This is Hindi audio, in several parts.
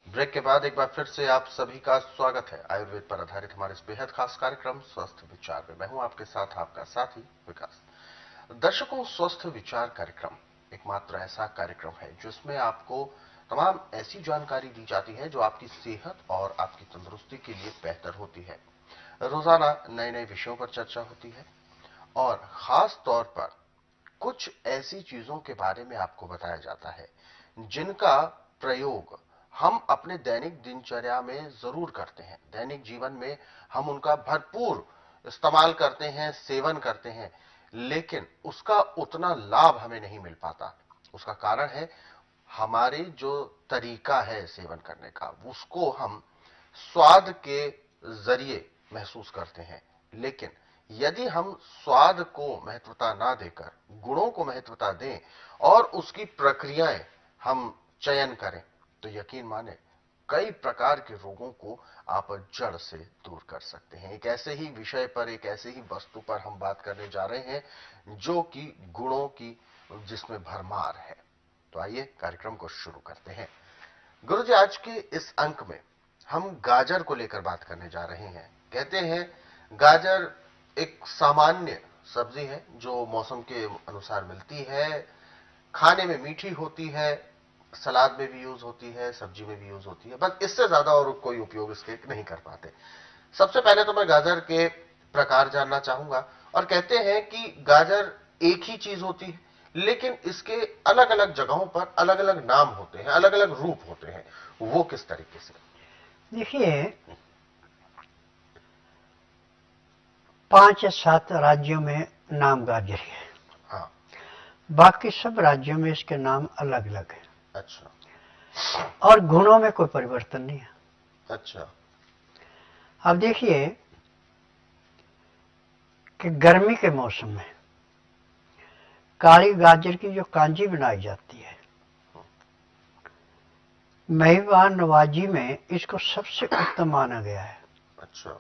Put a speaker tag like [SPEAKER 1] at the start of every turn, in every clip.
[SPEAKER 1] ब्रेक के बाद एक बार फिर से आप सभी का स्वागत है आयुर्वेद पर आधारित हमारे इस बेहद खास कार्यक्रम स्वस्थ विचार में। मैं हूं आपके साथ आपका साथी विकास। दर्शकों, स्वस्थ विचार कार्यक्रम एकमात्र ऐसा कार्यक्रम है जिसमें आपको तमाम ऐसी जानकारी दी जाती है जो आपकी सेहत और आपकी तंदुरुस्ती के लिए बेहतर होती है। रोजाना नए नए विषयों पर चर्चा होती है और खास तौर पर कुछ ऐसी चीजों के बारे में आपको बताया जाता है जिनका प्रयोग हम अपने दैनिक दिनचर्या में जरूर करते हैं। दैनिक जीवन में हम उनका भरपूर इस्तेमाल करते हैं, सेवन करते हैं, लेकिन उसका उतना लाभ हमें नहीं मिल पाता। उसका कारण है हमारे जो तरीका है सेवन करने का, उसको हम स्वाद के जरिए महसूस करते हैं। लेकिन यदि हम स्वाद को महत्वता ना देकर गुणों को महत्वता दें और उसकी प्रक्रियाएं हम चयन करें, तो यकीन माने कई प्रकार के रोगों को आप जड़ से दूर कर सकते हैं। एक ऐसे ही विषय पर, एक ऐसे ही वस्तु पर हम बात करने जा रहे हैं जो कि गुणों की, जिसमें भरमार है। तो आइए कार्यक्रम को शुरू करते हैं। गुरुजी, आज के इस अंक में हम गाजर को लेकर बात करने जा रहे हैं। कहते हैं गाजर एक सामान्य सब्जी है जो मौसम के अनुसार मिलती है, खाने में मीठी होती है, सलाद में भी यूज होती है, सब्जी में भी यूज होती है, बस इससे ज्यादा और कोई उपयोग इसके नहीं कर पाते। सबसे पहले तो मैं गाजर के प्रकार जानना चाहूंगा। और कहते हैं कि गाजर एक ही चीज होती है, लेकिन इसके अलग अलग जगहों पर अलग अलग नाम होते हैं, अलग अलग रूप होते हैं। वो किस तरीके से?
[SPEAKER 2] देखिए, 5 या 7 राज्यों में नाम गाजर है।
[SPEAKER 1] हाँ।
[SPEAKER 2] बाकी सब राज्यों में इसके नाम अलग अलग है।
[SPEAKER 1] अच्छा।
[SPEAKER 2] और गुणों में कोई परिवर्तन नहीं है।
[SPEAKER 1] अच्छा।
[SPEAKER 2] अब देखिए कि गर्मी के मौसम में काली गाजर की जो कांजी बनाई जाती है, मेहमान नवाजी में इसको सबसे उत्तम माना गया है।
[SPEAKER 1] अच्छा।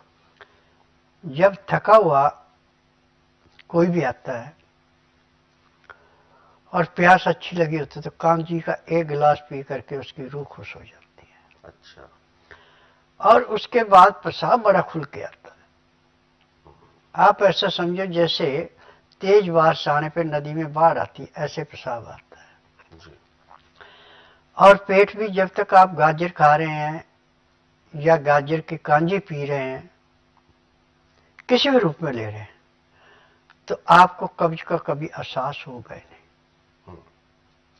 [SPEAKER 2] जब थका हुआ कोई भी आता है और प्यास अच्छी लगी होती है तो कांजी का एक गिलास पी करके उसकी रूह खुश हो जाती है।
[SPEAKER 1] अच्छा।
[SPEAKER 2] और उसके बाद पेशाब बड़ा खुल के आता है। आप ऐसा समझो जैसे तेज बारिश आने पे नदी में बाढ़ आती है, ऐसे पेशाब आता है
[SPEAKER 1] जी।
[SPEAKER 2] और पेट भी, जब तक आप गाजर खा रहे हैं या गाजर की कांजी पी रहे हैं, किसी भी रूप में ले रहे हैं, तो आपको कब्ज का कभी एहसास होगा ही नहीं।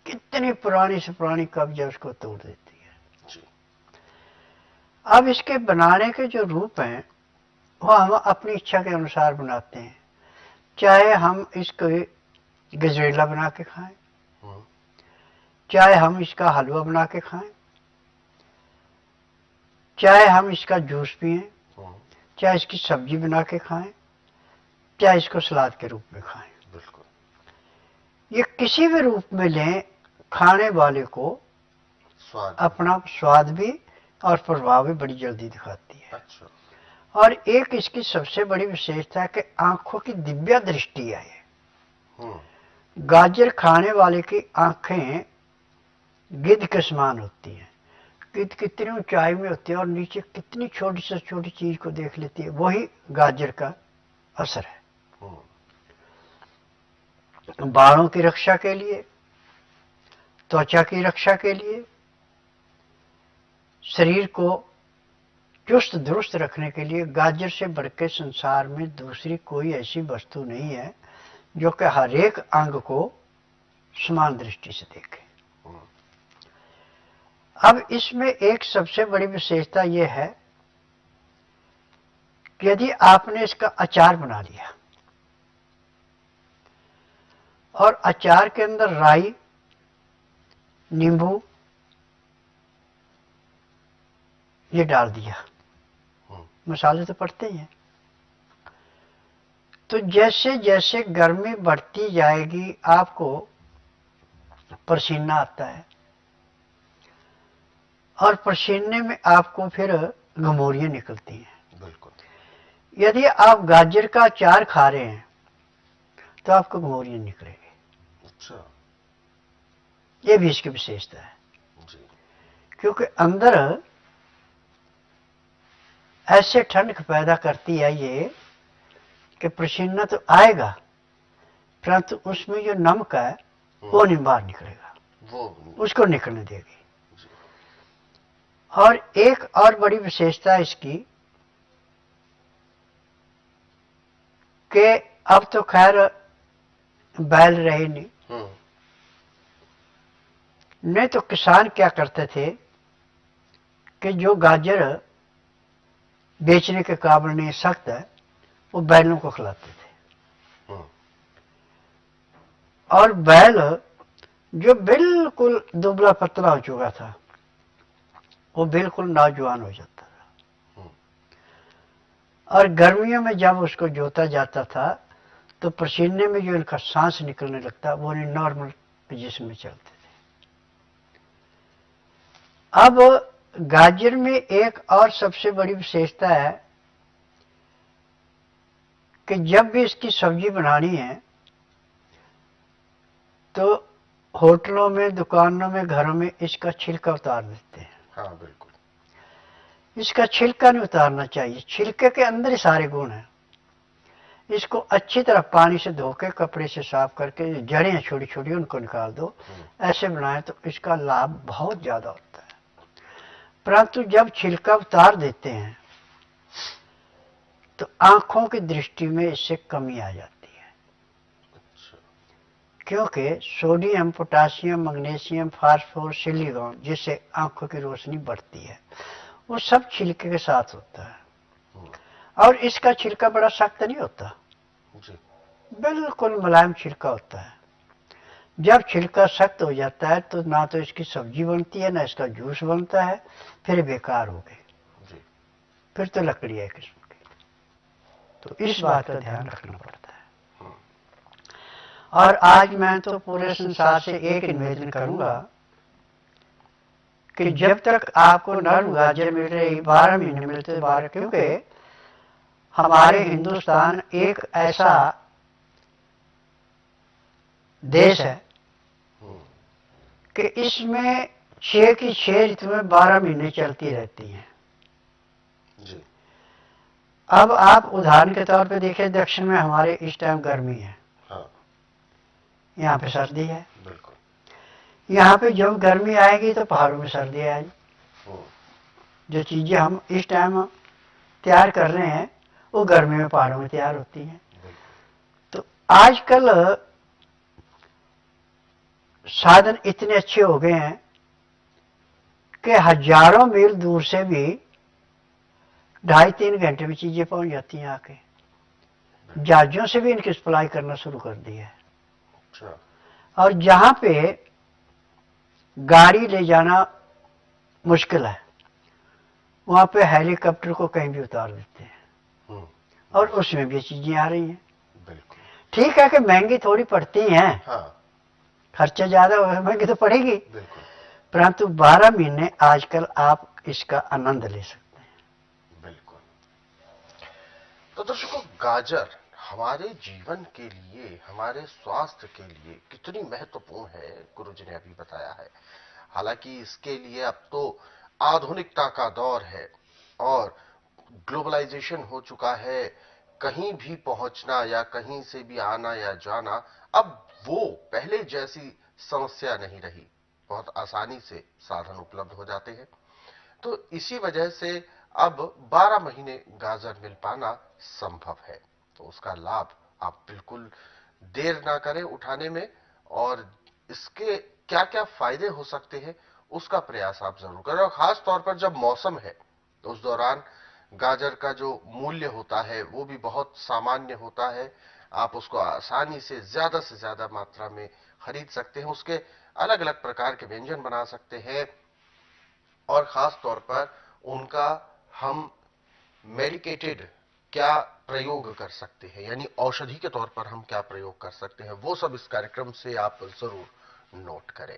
[SPEAKER 2] कितनी पुरानी से पुरानी कब्ज है, उसको तोड़ देती है।
[SPEAKER 1] जी।
[SPEAKER 2] अब इसके बनाने के जो रूप हैं वो हम अपनी इच्छा के अनुसार बनाते हैं। चाहे हम इसको गजरेला बना के खाएं, चाहे हम इसका हलवा बना के खाएं, चाहे हम इसका जूस पिएं, चाहे इसकी सब्जी बना के खाएं, चाहे इसको सलाद के रूप में खाएं।
[SPEAKER 1] बिल्कुल।
[SPEAKER 2] ये किसी भी रूप में लें, खाने वाले को अपना स्वाद भी और प्रभाव भी बड़ी जल्दी दिखाती है।
[SPEAKER 1] अच्छा।
[SPEAKER 2] और एक इसकी सबसे बड़ी विशेषता है कि आंखों की दिव्य दृष्टि है। गाजर खाने वाले की आंखें गिद्ध के समान होती हैं। गिद्ध कितनी ऊंचाई में होती है और नीचे कितनी छोटी से छोटी चीज को देख लेती है, वही गाजर का असर है। बालों की रक्षा के लिए, त्वचा की रक्षा के लिए, शरीर को चुस्त दुरुस्त रखने के लिए गाजर से बढ़ के संसार में दूसरी कोई ऐसी वस्तु नहीं है जो कि हर एक अंग को समान दृष्टि से देखे। अब इसमें एक सबसे बड़ी विशेषता यह है कि यदि आपने इसका अचार बना लिया और अचार के अंदर राई, नींबू ये डाल दिया, मसाले तो पड़ते ही हैं, तो जैसे जैसे गर्मी बढ़ती जाएगी आपको पसीना आता है और पसीने में आपको फिर घमौरियां निकलती हैं।
[SPEAKER 1] बिल्कुल।
[SPEAKER 2] यदि आप गाजर का अचार खा रहे हैं तो आपको घमौरियां निकलेगी।
[SPEAKER 1] अच्छा।
[SPEAKER 2] ये भी इसकी विशेषता है।
[SPEAKER 1] जी।
[SPEAKER 2] क्योंकि अंदर ऐसे ठंड पैदा करती है ये कि पसीना तो आएगा, परंतु उसमें जो नमक है वो नहीं बाहर निकलेगा,
[SPEAKER 1] वो
[SPEAKER 2] उसको निकलने देगी। और एक और बड़ी विशेषता इसकी कि अब तो खैर बैल रहे नहीं तो किसान क्या करते थे कि जो गाजर बेचने के काबिल नहीं सख्त है वो बैलों को खिलाते थे। और बैल जो बिल्कुल दुबला पतला हो चुका था वो बिल्कुल नौजवान हो जाता था। और गर्मियों में जब उसको जोता जाता था तो पसीने में जो इनका सांस निकलने लगता वो नहीं नॉर्मल जिस्म में चलते थे। अब गाजर में एक और सबसे बड़ी विशेषता है कि जब भी इसकी सब्जी बनानी है तो होटलों में, दुकानों में, घरों में इसका छिलका उतार देते हैं।
[SPEAKER 1] हाँ बिल्कुल,
[SPEAKER 2] इसका छिलका नहीं उतारना चाहिए, छिलके के अंदर ही सारे गुण हैं। इसको अच्छी तरह पानी से धो के कपड़े से साफ करके जड़ें छोटी छोटी उनको निकाल दो, ऐसे बनाए तो इसका लाभ बहुत ज्यादा होता है। परंतु जब छिलका उतार देते हैं तो आंखों की दृष्टि में इससे कमी आ जाती है। क्योंकि sodium, potassium, magnesium, phosphorus, silicon जिससे आंखों की रोशनी बढ़ती है वो सब छिलके के साथ होता है। और इसका छिलका बड़ा सख्त नहीं होता, बिल्कुल मुलायम छिलका होता है। जब छिलका सख्त हो जाता है तो ना तो इसकी सब्जी बनती है ना इसका जूस बनता है, फिर बेकार हो गए, फिर तो लकड़ी है किस्म की। तो इस बात का ध्यान रखना पड़ता है। और आज मैं तो पूरे संसार से एक निवेदन करूंगा कि जब तक आपको नर्म गाजर मिल रही, 12 महीने मिलते 12, क्योंकि हमारे हिंदुस्तान एक ऐसा देश है कि इसमें 6 की 6 ऋतुएं 12 महीने चलती रहती हैं। अब आप उदाहरण के तौर पे देखें, दक्षिण में हमारे इस टाइम गर्मी है, यहाँ पे सर्दी है। यहाँ पे जब गर्मी आएगी तो पहाड़ों में सर्दी आएगी। जो चीजें हम इस टाइम तैयार कर रहे हैं वो गर्मी में पहाड़ों में तैयार होती हैं। तो आजकल साधन इतने अच्छे हो गए हैं कि हजारों मील दूर से भी 2.5-3 घंटे में चीजें पहुंच जाती हैं आके। जहाजों से भी इनकी सप्लाई करना शुरू कर दी है। और जहां पे गाड़ी ले जाना मुश्किल है वहां पे हेलीकॉप्टर को कहीं भी उतार देते हैं और उसमें भी चीजें आ रही हैं। ठीक है कि महंगी थोड़ी पड़ती हैं, खर्चा ज्यादा होगा, महंगी तो पड़ेगी, परंतु 12 महीने आजकल आप इसका आनंद ले सकते हैं।
[SPEAKER 1] बिल्कुल। तो दर्शकों, गाजर हमारे जीवन के लिए, हमारे स्वास्थ्य के लिए कितनी महत्वपूर्ण है, गुरुजी ने अभी बताया है। हालांकि इसके लिए अब तो आधुनिकता का दौर है और ग्लोबलाइजेशन हो चुका है। कहीं भी पहुंचना या कहीं से भी आना या जाना अब वो पहले जैसी समस्या नहीं रही, बहुत आसानी से साधन उपलब्ध हो जाते हैं। तो इसी वजह से अब 12 महीने गाजर मिल पाना संभव है। तो उसका लाभ आप बिल्कुल देर ना करें उठाने में, और इसके क्या क्या फायदे हो सकते हैं उसका प्रयास आप जरूर करें। और खास तौर पर जब मौसम है तो उस दौरान गाजर का जो मूल्य होता है वो भी बहुत सामान्य होता है। आप उसको आसानी से ज्यादा मात्रा में खरीद सकते हैं, उसके अलग अलग प्रकार के व्यंजन बना सकते हैं। और खास तौर पर उनका हम मेडिकेटेड क्या प्रयोग कर सकते हैं, यानी औषधि के तौर पर हम क्या प्रयोग कर सकते हैं, वो सब इस कार्यक्रम से आप जरूर नोट करें।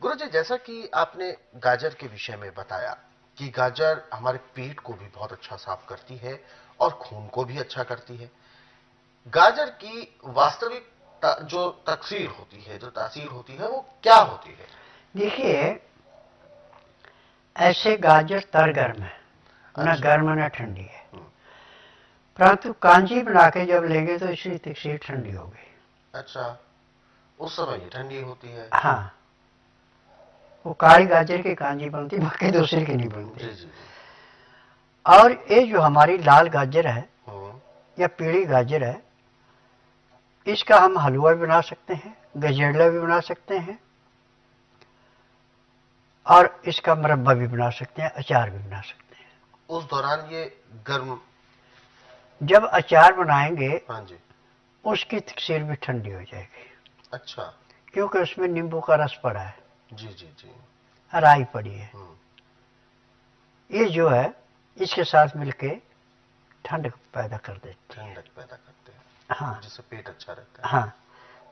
[SPEAKER 1] गुरुजी, जैसा कि आपने गाजर के विषय में बताया कि गाजर हमारे पेट को भी बहुत अच्छा साफ करती है और खून को भी अच्छा करती है। गाजर की वास्तविक जो तासीर होती है वो क्या होती है?
[SPEAKER 2] देखिए, ऐसे गाजर तर गर्म है, न
[SPEAKER 1] अच्छा।
[SPEAKER 2] गर्म न ठंडी है, परंतु कांजी बना के जब लेंगे तो इसी तिक्सी ठंडी होगी।
[SPEAKER 1] अच्छा, उस समय ये ठंडी होती है।
[SPEAKER 2] हाँ, वो काली गाजर की कांजी बनती, बाकी दूसरी की नहीं
[SPEAKER 1] जी
[SPEAKER 2] बनती।
[SPEAKER 1] जी जी।
[SPEAKER 2] और ये जो हमारी लाल गाजर है
[SPEAKER 1] हम्म।
[SPEAKER 2] या पीली गाजर है, इसका हम हलवा भी बना सकते हैं, गजेड़ला भी बना सकते हैं, और इसका मुरब्बा भी बना सकते हैं, अचार भी बना सकते हैं।
[SPEAKER 1] उस दौरान ये गर्म।
[SPEAKER 2] जब अचार बनाएंगे
[SPEAKER 1] हाँ जी।
[SPEAKER 2] उसकी तकसीर भी ठंडी हो जाएगी,
[SPEAKER 1] अच्छा।
[SPEAKER 2] क्योंकि उसमें नींबू का रस पड़ा है,
[SPEAKER 1] जी जी जी।
[SPEAKER 2] राई पड़ी है।
[SPEAKER 1] हम्म।
[SPEAKER 2] ये जो है इसके साथ मिलके ठंड पैदा कर देती है।
[SPEAKER 1] ठंडक पैदा करते हैं,
[SPEAKER 2] हाँ
[SPEAKER 1] जिससे पेट अच्छा रहता है।
[SPEAKER 2] हाँ।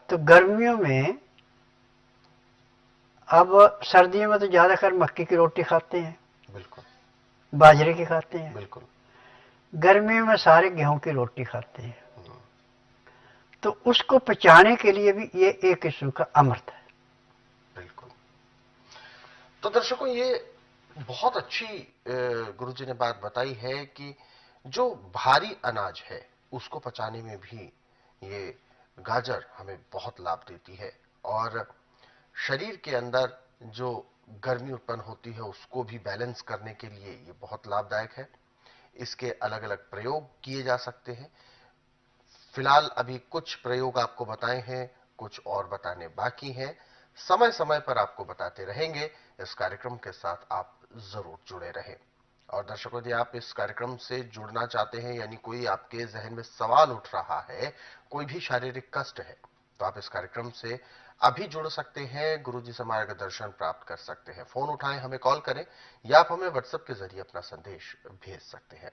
[SPEAKER 2] तो गर्मियों में, अब सर्दियों में तो ज्यादातर मक्की की रोटी खाते हैं,
[SPEAKER 1] बिल्कुल
[SPEAKER 2] बाजरे की खाते हैं।
[SPEAKER 1] बिल्कुल।
[SPEAKER 2] गर्मियों में सारे गेहूं की रोटी खाते हैं।
[SPEAKER 1] हम्म।
[SPEAKER 2] तो उसको पचाने के लिए भी ये एक किस्म का अमृत है।
[SPEAKER 1] बिल्कुल। तो दर्शकों, ये बहुत अच्छी गुरुजी ने बात बताई है कि जो भारी अनाज है उसको पचाने में भी ये गाजर हमें बहुत लाभ देती है, और शरीर के अंदर जो गर्मी उत्पन्न होती है उसको भी बैलेंस करने के लिए ये बहुत लाभदायक है। इसके अलग अलग प्रयोग किए जा सकते हैं। फिलहाल अभी कुछ प्रयोग आपको बताए हैं, कुछ और बताने बाकी हैं। समय समय पर आपको बताते रहेंगे। इस कार्यक्रम के साथ आप जरूर जुड़े रहें। और दर्शकों, यदि आप इस कार्यक्रम से जुड़ना चाहते हैं, यानी कोई आपके जहन में सवाल उठ रहा है, कोई भी शारीरिक कष्ट है, तो आप इस कार्यक्रम से अभी जुड़ सकते हैं, गुरुजी से मार्गदर्शन प्राप्त कर सकते हैं। फोन उठाएं, हमें कॉल करें, या आप हमें व्हाट्सएप के जरिए अपना संदेश भेज सकते हैं।